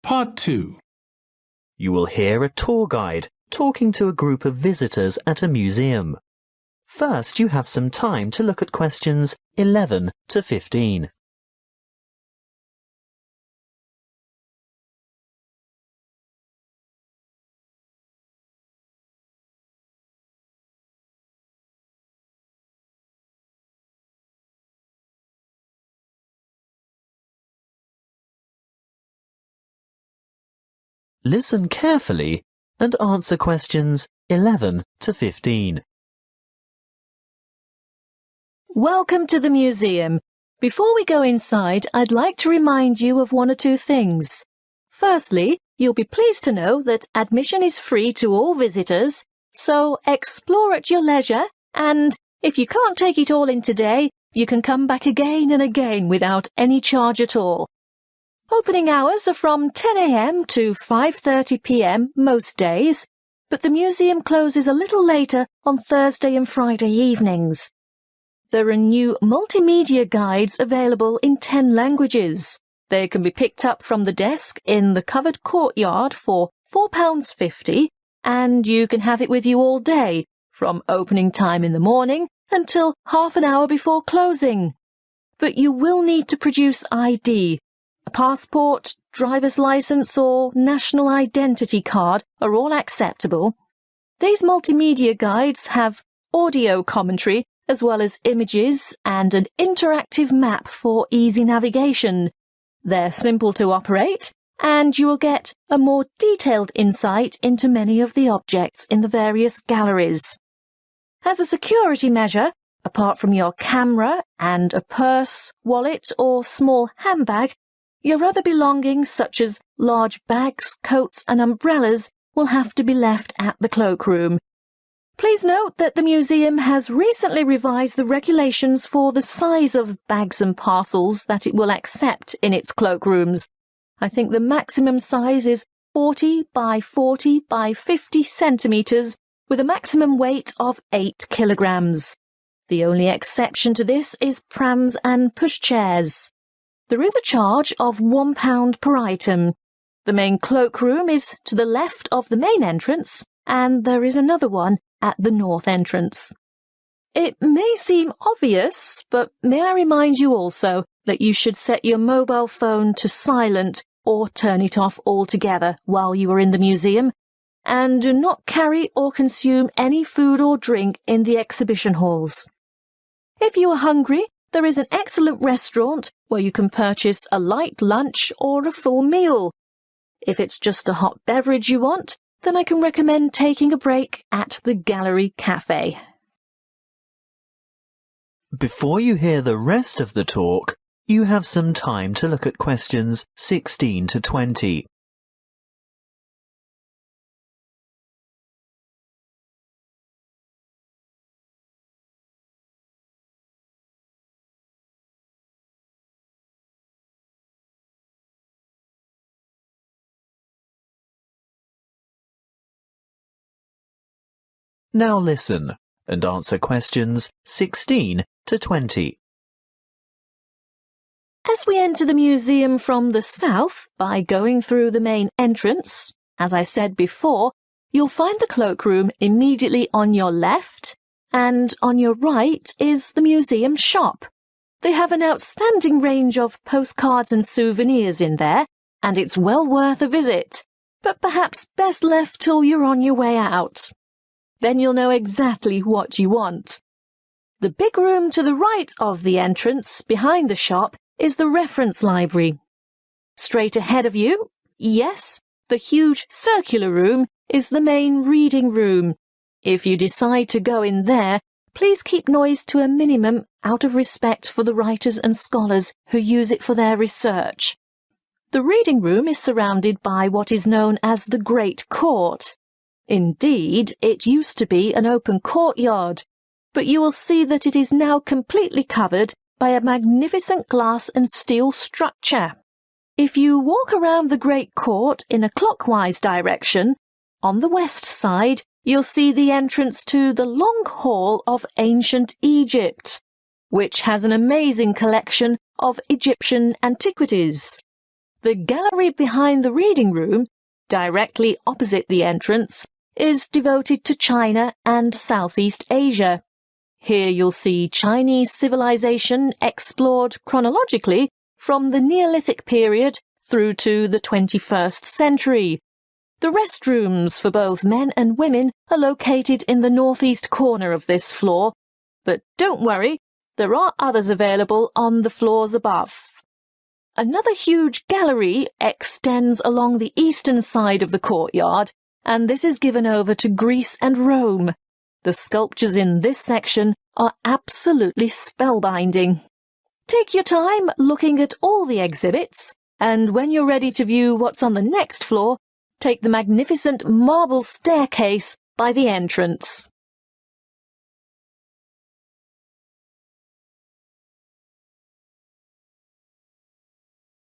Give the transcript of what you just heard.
Part 2. You will hear a tour guide talking to a group of visitors at a museum. First, you have some time to look at questions 11 to 15. Listen carefully and answer questions 11 to 15. Welcome to the museum. Before we go inside, I'd like to remind you of one or two things. Firstly, you'll be pleased to know that admission is free to all visitors, so explore at your leisure, and if you can't take it all in today, you can come back again and again without any charge at all. Opening hours are from 10 a.m. to 5:30 p.m. most days, but the museum closes a little later on Thursday and Friday evenings. There are new multimedia guides available in 10 languages. They can be picked up from the desk in the covered courtyard for £4.50, and you can have it with you all day, from opening time in the morning until half an hour before closing. But you will need to produce ID. A passport, driver's license or national identity card are all acceptable. These multimedia guides have audio commentary as well as images and an interactive map for easy navigation. They're simple to operate, and you will get a more detailed insight into many of the objects in the various galleries. As a security measure, apart from your camera and a purse, wallet or small handbag, your other belongings such as large bags, coats and umbrellas will have to be left at the cloakroom. Please note that the museum has recently revised the regulations for the size of bags and parcels that it will accept in its cloakrooms. I think the maximum size is 40 by 40 by 50 centimetres with a maximum weight of 8 kilograms. The only exception to this is prams and pushchairs. There is a charge of £1 per item. The main cloakroom is to the left of the main entrance, and there is another one at the north entrance. It may seem obvious, but may I remind you also that you should set your mobile phone to silent or turn it off altogether while you are in the museum, and do not carry or consume any food or drink in the exhibition halls. If you are hungry, there is an excellent restaurant where you can purchase a light lunch or a full meal. If it's just a hot beverage you want, then I can recommend taking a break at the Gallery Cafe. Before you hear the rest of the talk, you have some time to look at questions 16 to 20. Now listen and answer questions 16 to 20. As we enter the museum from the south by going through the main entrance, as I said before, you'll find the cloakroom immediately on your left, and on your right is the museum shop. They have an outstanding range of postcards and souvenirs in there, and it's well worth a visit, but perhaps best left till you're on your way out. Then you'll know exactly what you want. The big room to the right of the entrance, behind the shop, is the reference library. Straight ahead of you, yes, the huge circular room is the main reading room. If you decide to go in there, please keep noise to a minimum out of respect for the writers and scholars who use it for their research. The reading room is surrounded by what is known as the Great Court. Indeed, it used to be an open courtyard, but you will see that it is now completely covered by a magnificent glass and steel structure. If you walk around the Great Court in a clockwise direction, on the west side, you'll see the entrance to the Long Hall of Ancient Egypt, which has an amazing collection of Egyptian antiquities. The gallery behind the reading room, directly opposite the entrance, is devoted to China and Southeast Asia. Here you'll see Chinese civilization explored chronologically from the Neolithic period through to the 21st century. The restrooms for both men and women are located in the northeast corner of this floor, but don't worry, there are others available on the floors above. Another huge gallery extends along the eastern side of the courtyard, and this is given over to Greece and Rome. The sculptures in this section are absolutely spellbinding. Take your time looking at all the exhibits, and when you're ready to view what's on the next floor, take the magnificent marble staircase by the entrance.